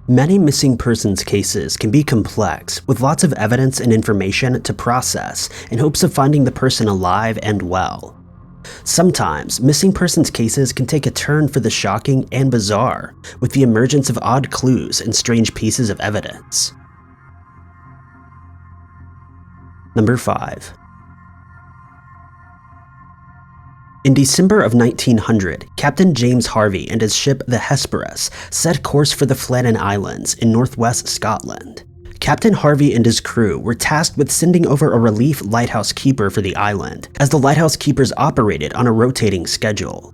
Many missing persons cases can be complex, with lots of evidence and information to process in hopes of finding the person alive and well. Sometimes, missing persons cases can take a turn for the shocking and bizarre, with the emergence of odd clues and strange pieces of evidence. Number 5. In December of 1900, Captain James Harvey and his ship the Hesperus set course for the Flannan Islands in northwest Scotland. Captain Harvey and his crew were tasked with sending over a relief lighthouse keeper for the island, as the lighthouse keepers operated on a rotating schedule.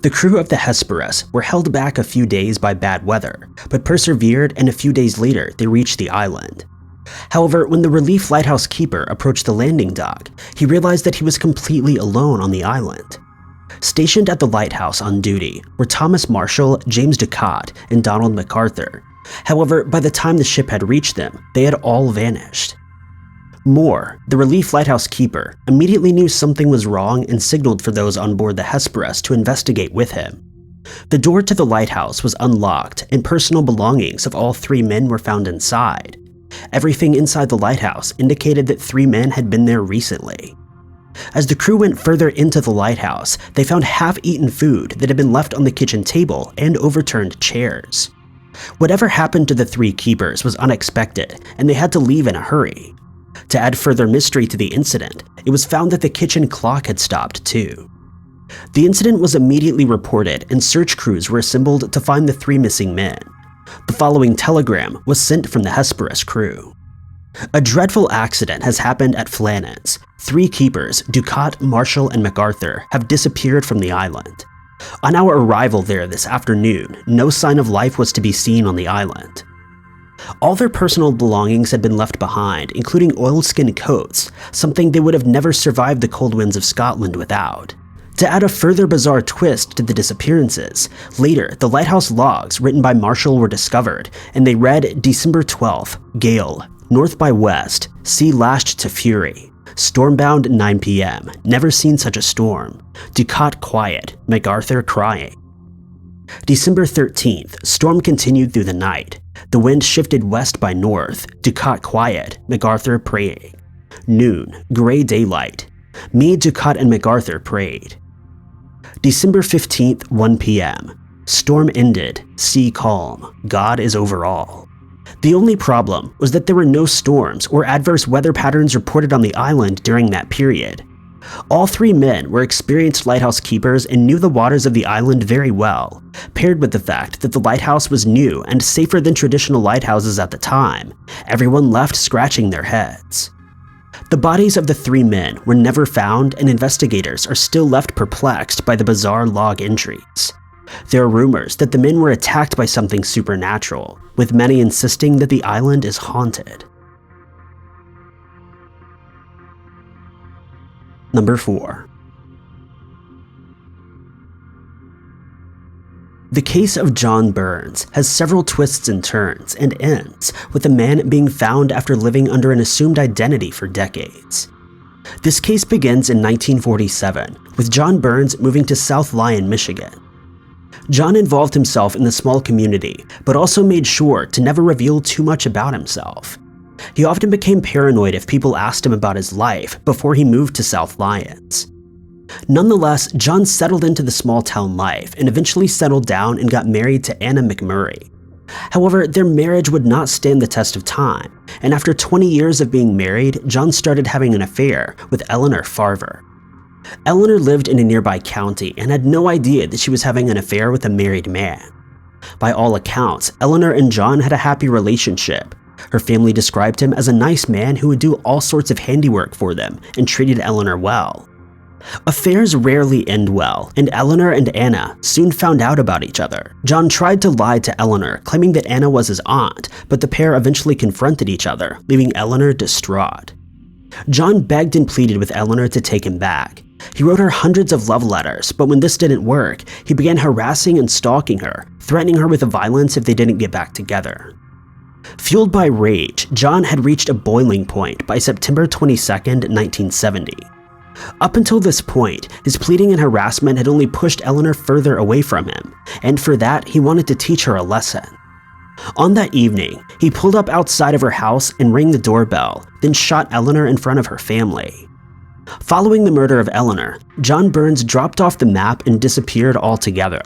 The crew of the Hesperus were held back a few days by bad weather, but persevered, and a few days later they reached the island. However, when the relief lighthouse keeper approached the landing dock, he realized that he was completely alone on the island. Stationed at the lighthouse on duty were Thomas Marshall, James Ducat, and Donald MacArthur. However, by the time the ship had reached them, they had all vanished. Moore, the relief lighthouse keeper, immediately knew something was wrong and signaled for those on board the Hesperus to investigate with him. The door to the lighthouse was unlocked, and personal belongings of all 3 men were found inside. Everything inside the lighthouse indicated that 3 men had been there recently. As the crew went further into the lighthouse, they found half-eaten food that had been left on the kitchen table and overturned chairs. Whatever happened to the 3 keepers was unexpected, and they had to leave in a hurry. To add further mystery to the incident, it was found that the kitchen clock had stopped too. The incident was immediately reported, and search crews were assembled to find the 3 missing men. The following telegram was sent from the Hesperus crew. A dreadful accident has happened at Flannan's. 3 keepers, Ducat, Marshall, and MacArthur, have disappeared from the island. On our arrival there this afternoon, no sign of life was to be seen on the island. All their personal belongings had been left behind, including oilskin coats, something they would have never survived the cold winds of Scotland without. To add a further bizarre twist to the disappearances, later the lighthouse logs written by Marshall were discovered, and they read December 12th, gale, north by west, sea lashed to fury, stormbound 9 p.m., never seen such a storm, Ducat quiet, MacArthur crying. December 13th, storm continued through the night, the wind shifted west by north, Ducat quiet, MacArthur praying. Noon, gray daylight, me, Ducat, and MacArthur prayed. December 15th, 1 p.m. Storm ended, sea calm, God is over all. The only problem was that there were no storms or adverse weather patterns reported on the island during that period. All 3 men were experienced lighthouse keepers and knew the waters of the island very well, paired with the fact that the lighthouse was new and safer than traditional lighthouses at the time. Everyone left scratching their heads. The bodies of the 3 men were never found, and investigators are still left perplexed by the bizarre log entries. There are rumors that the men were attacked by something supernatural, with many insisting that the island is haunted. Number 4. The case of John Burns has several twists and turns and ends with the man being found after living under an assumed identity for decades. This case begins in 1947 with John Burns moving to South Lyon, Michigan. John involved himself in the small community, but also made sure to never reveal too much about himself. He often became paranoid if people asked him about his life before he moved to South Lyons. Nonetheless, John settled into the small town life and eventually settled down and got married to Anna McMurray. However, their marriage would not stand the test of time, and after 20 years of being married, John started having an affair with Eleanor Farver. Eleanor lived in a nearby county and had no idea that she was having an affair with a married man. By all accounts, Eleanor and John had a happy relationship. Her family described him as a nice man who would do all sorts of handiwork for them and treated Eleanor well. Affairs rarely end well, and Eleanor and Anna soon found out about each other. John tried to lie to Eleanor, claiming that Anna was his aunt, but the pair eventually confronted each other, leaving Eleanor distraught. John begged and pleaded with Eleanor to take him back. He wrote her hundreds of love letters, but when this didn't work, he began harassing and stalking her, threatening her with violence if they didn't get back together. Fueled by rage, John had reached a boiling point by September 22, 1970. Up until this point, his pleading and harassment had only pushed Eleanor further away from him, and for that, he wanted to teach her a lesson. On that evening, he pulled up outside of her house and rang the doorbell, then shot Eleanor in front of her family. Following the murder of Eleanor, John Burns dropped off the map and disappeared altogether.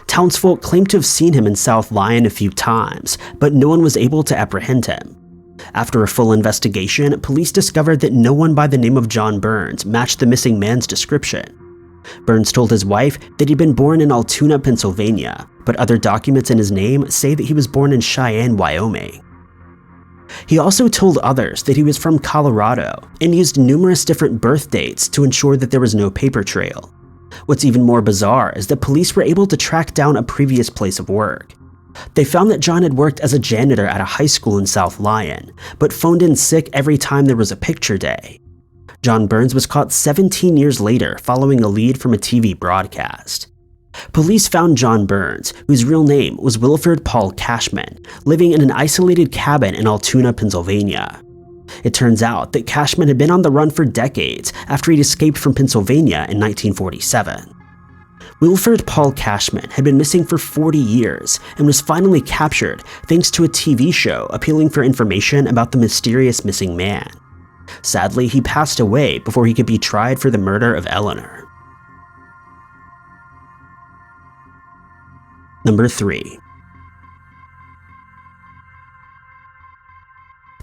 Townsfolk claimed to have seen him in South Lyon a few times, but no one was able to apprehend him. After a full investigation, police discovered that no one by the name of John Burns matched the missing man's description. Burns told his wife that he'd been born in Altoona, Pennsylvania, but other documents in his name say that he was born in Cheyenne, Wyoming. He also told others that he was from Colorado and used numerous different birth dates to ensure that there was no paper trail. What's even more bizarre is that police were able to track down a previous place of work. They found that John had worked as a janitor at a high school in South Lyon, but phoned in sick every time there was a picture day. John Burns was caught 17 years later following a lead from a TV broadcast. Police found John Burns, whose real name was Wilford Paul Cashman, living in an isolated cabin in Altoona, Pennsylvania. It turns out that Cashman had been on the run for decades after he'd escaped from Pennsylvania in 1947. Wilford Paul Cashman had been missing for 40 years and was finally captured thanks to a TV show appealing for information about the mysterious missing man. Sadly, he passed away before he could be tried for the murder of Eleanor. Number 3.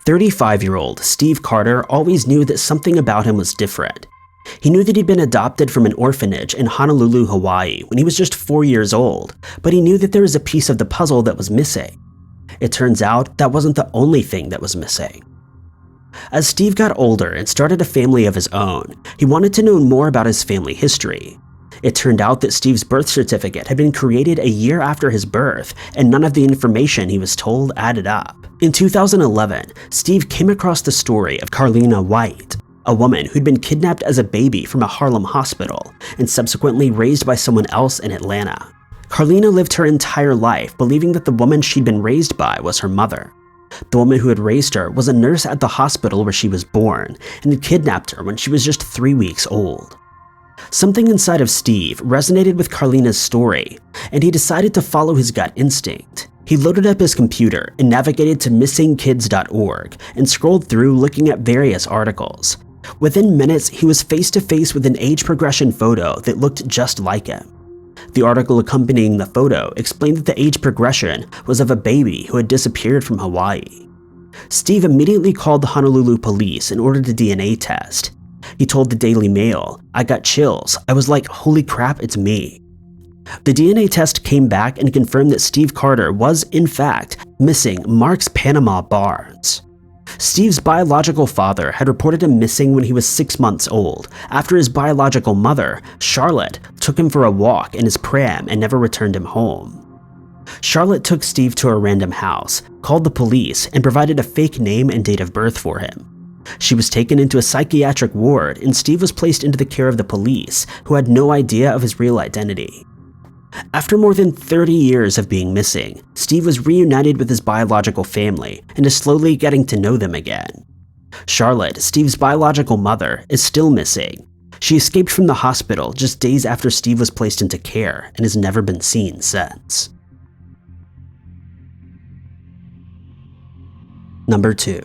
35-year-old Steve Carter always knew that something about him was different. He knew that he'd been adopted from an orphanage in Honolulu, Hawaii when he was just 4 years old, but he knew that there was a piece of the puzzle that was missing. It turns out that wasn't the only thing that was missing. As Steve got older and started a family of his own, he wanted to know more about his family history. It turned out that Steve's birth certificate had been created a year after his birth, and none of the information he was told added up. In 2011, Steve came across the story of Carlina White, a woman who'd been kidnapped as a baby from a Harlem hospital and subsequently raised by someone else in Atlanta. Carlina lived her entire life believing that the woman she'd been raised by was her mother. The woman who had raised her was a nurse at the hospital where she was born and had kidnapped her when she was just 3 weeks old. Something inside of Steve resonated with Carlina's story, and he decided to follow his gut instinct. He loaded up his computer and navigated to missingkids.org and scrolled through looking at various articles. Within minutes, he was face to face with an age progression photo that looked just like him. The article accompanying the photo explained that the age progression was of a baby who had disappeared from Hawaii. Steve immediately called the Honolulu police and ordered a DNA test. He told the Daily Mail, "I got chills. I was like, holy crap, it's me." The DNA test came back and confirmed that Steve Carter was, in fact, missing Marks Panama Barnes. Steve's biological father had reported him missing when he was 6 months old, after his biological mother, Charlotte, took him for a walk in his pram and never returned him home. Charlotte took Steve to a random house, called the police, and provided a fake name and date of birth for him. She was taken into a psychiatric ward, and Steve was placed into the care of the police, who had no idea of his real identity. After more than 30 years of being missing, Steve was reunited with his biological family and is slowly getting to know them again. Charlotte, Steve's biological mother, is still missing. She escaped from the hospital just days after Steve was placed into care and has never been seen since. Number 2.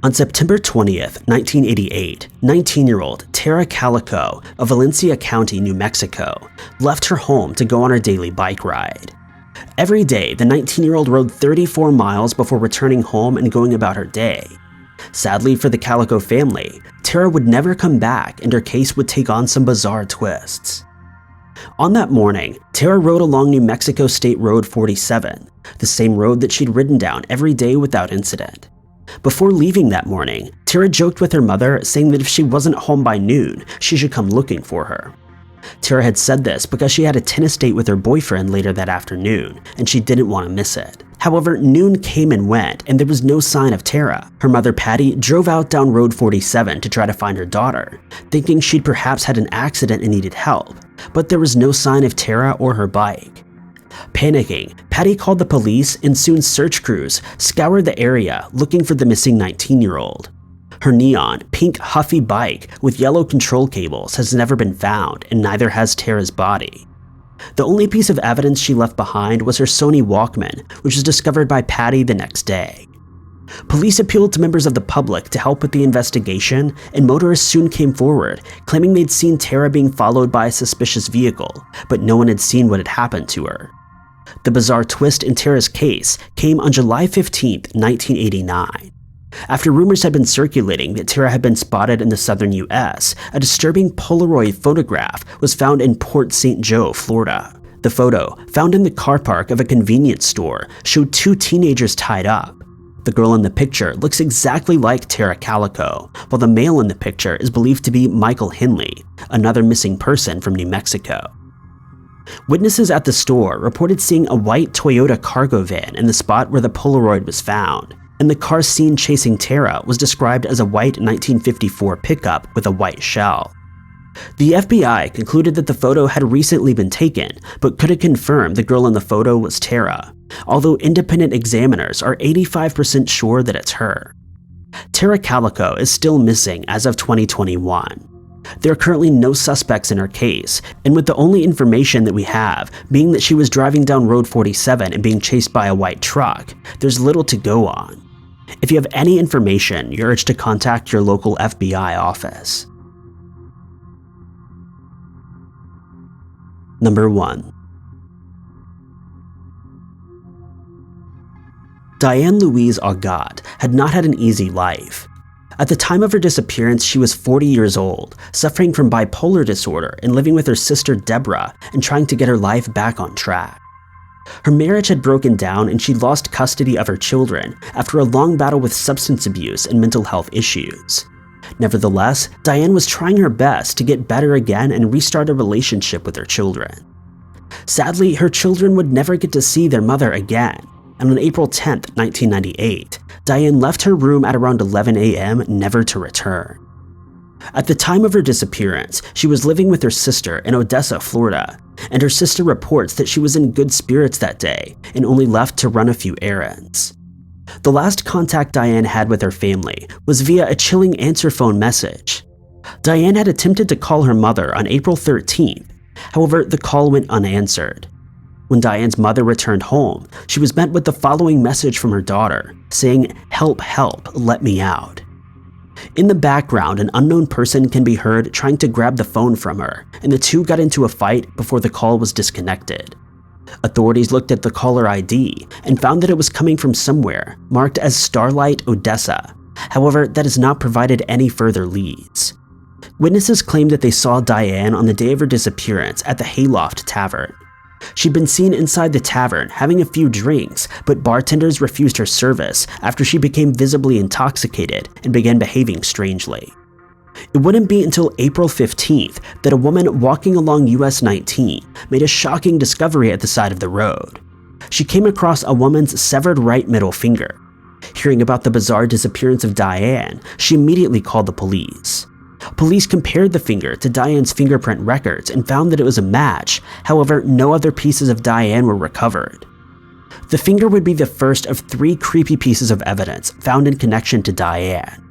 On September 20th, 1988, 19-year-old Tara Calico of Valencia County, New Mexico, left her home to go on her daily bike ride. Every day, the 19-year-old rode 34 miles before returning home and going about her day. Sadly for the Calico family, Tara would never come back and her case would take on some bizarre twists. On that morning, Tara rode along New Mexico State Road 47, the same road that she'd ridden down every day without incident. Before leaving that morning, Tara joked with her mother, saying that if she wasn't home by noon, she should come looking for her. Tara had said this because she had a tennis date with her boyfriend later that afternoon, and she didn't want to miss it. However, noon came and went, and there was no sign of Tara. Her mother, Patty, drove out down Road 47 to try to find her daughter, thinking she'd perhaps had an accident and needed help, but there was no sign of Tara or her bike. Panicking, Patty called the police and soon search crews scoured the area looking for the missing 19-year-old. Her neon, pink Huffy bike with yellow control cables has never been found, and neither has Tara's body. The only piece of evidence she left behind was her Sony Walkman, which was discovered by Patty the next day. Police appealed to members of the public to help with the investigation, and motorists soon came forward, claiming they'd seen Tara being followed by a suspicious vehicle, but no one had seen what had happened to her. The bizarre twist in Tara's case came on July 15, 1989. After rumors had been circulating that Tara had been spotted in the southern US, a disturbing Polaroid photograph was found in Port St. Joe, Florida. The photo, found in the car park of a convenience store, showed two teenagers tied up. The girl in the picture looks exactly like Tara Calico, while the male in the picture is believed to be Michael Henley, another missing person from New Mexico. Witnesses at the store reported seeing a white Toyota cargo van in the spot where the Polaroid was found, and the car seen chasing Tara was described as a white 1954 pickup with a white shell. The FBI concluded that the photo had recently been taken, but couldn't confirm the girl in the photo was Tara, although independent examiners are 85% sure that it's her. Tara Calico is still missing as of 2021. There are currently no suspects in her case, and with the only information that we have being that she was driving down Road 47 and being chased by a white truck, there's little to go on. If you have any information, you're urged to contact your local FBI office. Number 1. Diane Louise Augat had not had an easy life. At the time of her disappearance, she was 40 years old, suffering from bipolar disorder and living with her sister Deborah and trying to get her life back on track. Her marriage had broken down and she lost custody of her children after a long battle with substance abuse and mental health issues. Nevertheless, Diane was trying her best to get better again and restart a relationship with her children. Sadly, her children would never get to see their mother again, and on April 10, 1998, Diane left her room at around 11 a.m. never to return. At the time of her disappearance, she was living with her sister in Odessa, Florida, and her sister reports that she was in good spirits that day and only left to run a few errands. The last contact Diane had with her family was via a chilling answer phone message. Diane had attempted to call her mother on April 13th, however, the call went unanswered. When Diane's mother returned home, she was met with the following message from her daughter, saying, "Help, help, let me out." In the background, an unknown person can be heard trying to grab the phone from her, and the two got into a fight before the call was disconnected. Authorities looked at the caller ID and found that it was coming from somewhere marked as Starlight, Odessa. However, that has not provided any further leads. Witnesses claimed that they saw Diane on the day of her disappearance at the Hayloft Tavern. She'd been seen inside the tavern having a few drinks, but bartenders refused her service after she became visibly intoxicated and began behaving strangely. It wouldn't be until April 15th that a woman walking along US 19 made a shocking discovery at the side of the road. She came across a woman's severed right middle finger. Hearing about the bizarre disappearance of Diane, she immediately called the police. Police compared the finger to Diane's fingerprint records and found that it was a match. However, no other pieces of Diane were recovered. The finger would be the first of 3 creepy pieces of evidence found in connection to Diane.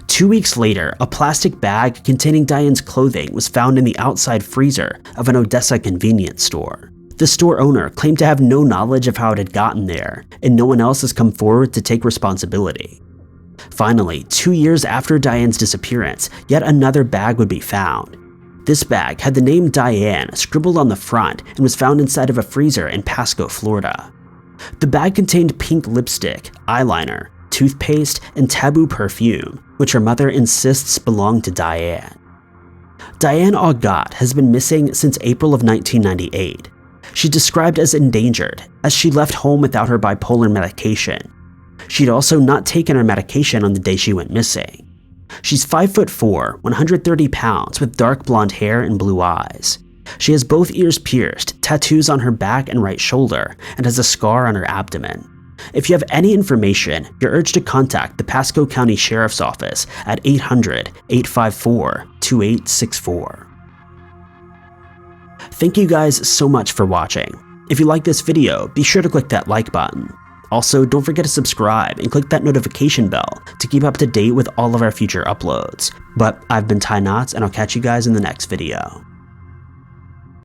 2 weeks later, a plastic bag containing Diane's clothing was found in the outside freezer of an Odessa convenience store. The store owner claimed to have no knowledge of how it had gotten there, and no one else has come forward to take responsibility. Finally, 2 years after Diane's disappearance, yet another bag would be found. This bag had the name Diane scribbled on the front and was found inside of a freezer in Pasco, Florida. The bag contained pink lipstick, eyeliner, toothpaste, and Taboo perfume, which her mother insists belonged to Diane. Diane Augat has been missing since April of 1998. She's described as endangered, as she left home without her bipolar medication. She'd also not taken her medication on the day she went missing. She's 5'4", 130 pounds, with dark blonde hair and blue eyes. She has both ears pierced, tattoos on her back and right shoulder, and has a scar on her abdomen. If you have any information, you're urged to contact the Pasco County Sheriff's Office at 800-854-2864. Thank you guys so much for watching. If you like this video, be sure to click that like button. Also, don't forget to subscribe and click that notification bell to keep up to date with all of our future uploads. But I've been Ty Knotts, and I'll catch you guys in the next video.